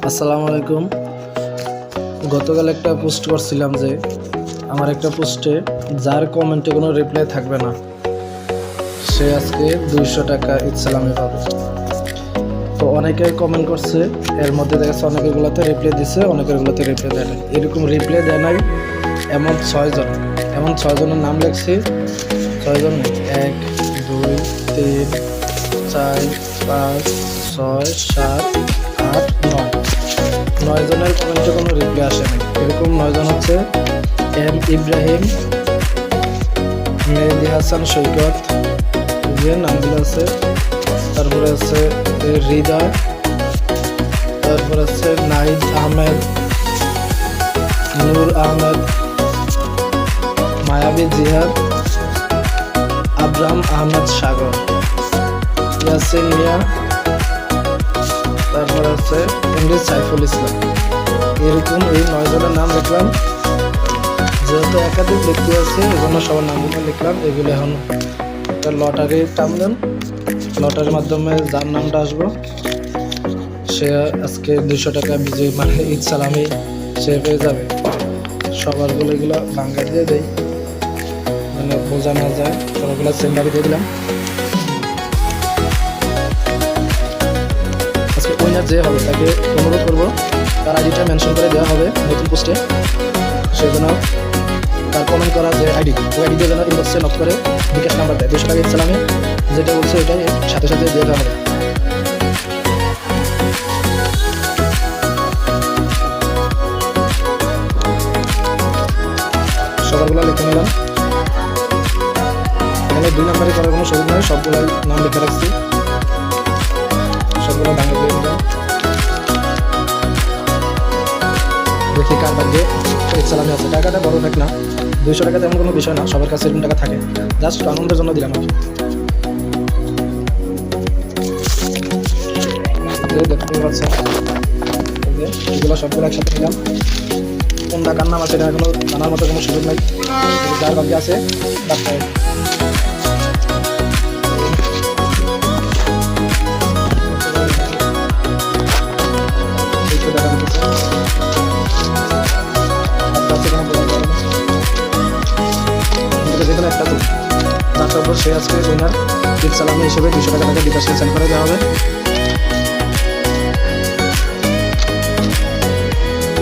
আসসালামু আলাইকুম। গতকাল একটা পোস্ট করছিলাম যে আমার একটা পোস্টে যার কমেন্টে কোনো রিপ্লাই থাকবে না সে আজকে 200 টাকা ঈদ সালামি পাবে। তো অনেকে কমেন্ট করছে, এর মধ্যে দেখা যাচ্ছে অনেকেরগুলোতে রিপ্লাই দিছে, অনেকেরগুলোতে রিপ্লাই দেয় নাই। এরকম রিপ্লাই দেয় নাই এমন 6 জনের নাম লিখছি। 6 জন 1 2 3 4 5 6 7 8 9 জনের কমেন্টে কোনো রিপ্লাই আসে নাই। এরকম 9 জন হচ্ছে এম ইব্রাহিম, মেহেদি হাসান সৈকত, যে নামগুলো আছে। তারপরে আছে হৃদয়, তারপর আছে নাহিদ আহমেদ, নূর আহমেদ, মায়াবী জিহাদ, আব্রাহাম আহমেদ সাগর, ইয়াসিন মিয়া, তারপর আছে এমডি সাইফুল ইসলাম। এরকম এই 9 জনের নাম লিখলাম। যেহেতু একাধিক ব্যক্তি আছে এজন্য সবার নামগুলো লিখলাম। এগুলো এখন একটা লটারি টানলেন, লটারির মাধ্যমে যার নামটা আসবো সে আজকে 200 টাকা বিজয়ী, মানে ঈদ সালামি সে পেয়ে যাবে। সবারগুলো এগুলো বাঙ্গা দিয়ে দেয়, মানে বোঝা না যায়। সবারগুলো সেন্ডারি দিয়ে দিলাম। আজকে উইনার যে হবে তাকে অনুরোধ করবো তার আইডিটা মেনশন করে দেওয়া হবে নতুন পোস্টে। সেই জন্য তার কমেন্ট করা যে আইডি, ওই আইডি দিয়ে যেন ইনবক্সে নক করে বিকাশ নাম্বার দেয় 200 টাকা ঈদ সালামি যেটা বলছে ওইটাই সাথে সাথে দিয়ে দেওয়া হবে। সবারগুলো লিখে নিলাম। এখানে 2 নাম্বারে করার কোনো সুযোগ নয়, সবগুলাই নাম লিখে রাখছি, সবগুলো ভাঙে দিয়ে নিলাম। দেখি কার ভাগ্যে ঈদ সালামি আছে। টাকাটা বড় থাক না, 200 টাকা তেমন কোনো বিষয় না, সবার কাছে এরকম টাকা থাকে, জাস্ট আনন্দের জন্য দিলাম আর কি। দেখতে পাচ্ছেন এগুলো সবগুলো একসাথে নিলাম। কোন টাকার নাম আছে এটা এখনো জানার মতো কোনো সুযোগ নাই, যার ভাগ্যে আছে ডাক্তার। যেখানে একটা তো তারপর সে আজকে উইনার ঈদ সালামি হিসেবে 200 টাকা তাকে বিকাশে সেন্ড করে দেওয়া হবে।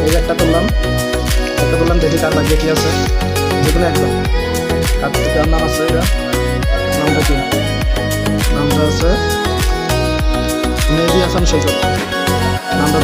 এই একটা তুললাম, দেখি কার ভাগ্যে কি আছে। যেখানে একদম কার নাম আছে, এটা নামটা কি, নামটা আছে মেহেদি হাসান সৈকত, নামটা